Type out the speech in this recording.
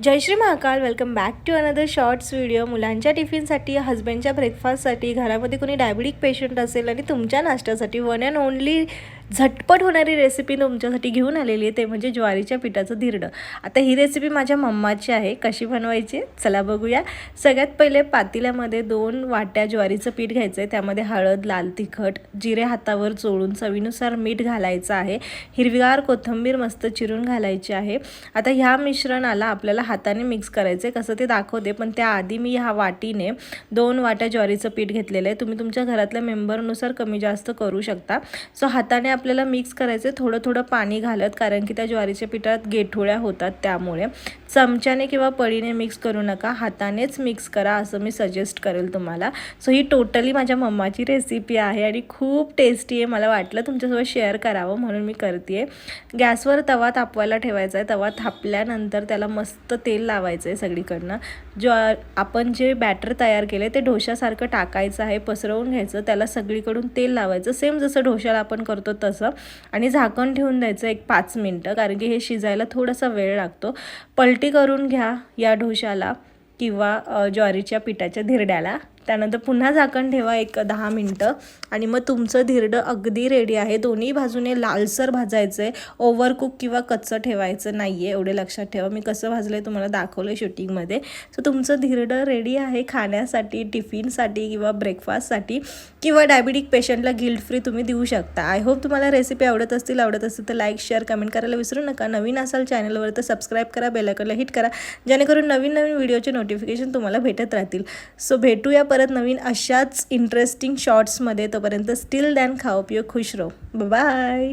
Jai Shri Mahakal. Welcome back to another shorts video. मुलांच्या टिफिनसाठी, हस्बंडच्या ब्रेकफास्टसाठी, घरामध्ये कोणी डायबिटिक पेशंट असेल आणि तुमच्या नाश्त्यासाठी वन अँड ओनली झटपट होणारी रेसिपी तुमच्यासाठी घेऊन आलेली आहे, ते म्हणजे ज्वारीच्या पिठाचं धिरडं. आता ही रेसिपी माझ्या मम्माची आहे. कशी बनवायची चला बघूया. सगळ्यात पहिले पातेल्यामध्ये 2 वाट्या ज्वारीचं पीठ घ्यायचं आहे. त्यामध्ये हळद, लाल तिखट, जिरे हातावर चोळून चवीनुसार मीठ घालायचं आहे. हिरवीगार कोथिंबीर मस्त चिरून घालायची आहे. आता ह्या मिश्रणाला आपल्याला हाताने मिक्स करायचं आहे. कसं ते दाखवते, पण त्याआधी मी ह्या वाटीने 2 वाट्या ज्वारीचं पीठ घेतलेलं आहे. तुम्ही तुमच्या घरातल्या मेंबरनुसार कमी जास्त करू शकता. सो हाताने आपल्याला मिक्स करायचं, थोडं थोडं पाणी घालत, कारण की त्या ज्वारीच्या पिठात गेठोळ्या होतात. त्यामुळे चमच्याने किंवा पळीने मिक्स करू नका, हातानेच मिक्स करा असं मी सजेस्ट करेल तुम्हाला. सो ही टोटली माझ्या मम्माची रेसिपी आहे आणि खूप टेस्टी आहे. मला वाटलं तुमच्यासोबत शेअर करावं म्हणून मी करते. गॅसवर तवा तापवायला ठेवायचा आहे. तवा तापल्यानंतर त्याला मस्त तेल लावायचं आहे सगळीकडनं. आपण जे बॅटर तयार केले ते डोशासारखं टाकायचं आहे, पसरवून घ्यायचं, त्याला सगळीकडून तेल लावायचं, सेम जसं डोशाला आपण करतो तसं, आणि झाकण ठेवून द्यायचं 1-5 मिनटं, कारण की हे शिजायला थोडासा वेळ लागतो. पलटी करून घ्या या डोशाला किंवा ज्वारीच्या पिठाच्या धिरड्याला. त्यानंतर पुन्हा झाकण ठेवा 10 मिनटं आणि मग तुमचं धिरडं अगदी रेडी आहे. दोन्ही बाजूने लालसर भाजायचं आहे, ओव्हरकुक किंवा कच्चं ठेवायचं नाही आहे, एवढे लक्षात ठेवा. मी कसं भाजलं आहे तुम्हाला दाखवलं आहे शूटिंगमध्ये. सो तुमचं धिरडं रेडी आहे खाण्यासाठी, टिफिनसाठी किंवा ब्रेकफास्टसाठी, किंवा डायबिटिक पेशंटला गिल्ट फ्री तुम्ही देऊ शकता. आय होप तुम्हाला रेसिपी आवडत असेल तर लाईक, शेअर, कमेंट करायला विसरू नका. नवीन असाल चॅनलवर तर सबस्क्राईब करा, बेल आयकॉनला हिट करा, जेणेकरून नवीन व्हिडिओचे नोटिफिकेशन तुम्हाला भेटत राहतील. सो भेटूया परत नवीन अशाच इंटरेस्टिंग शॉर्ट्समध्ये. तोपर्यंत स्टिल दॅन खाओ पिओ खुश रहो. बाय.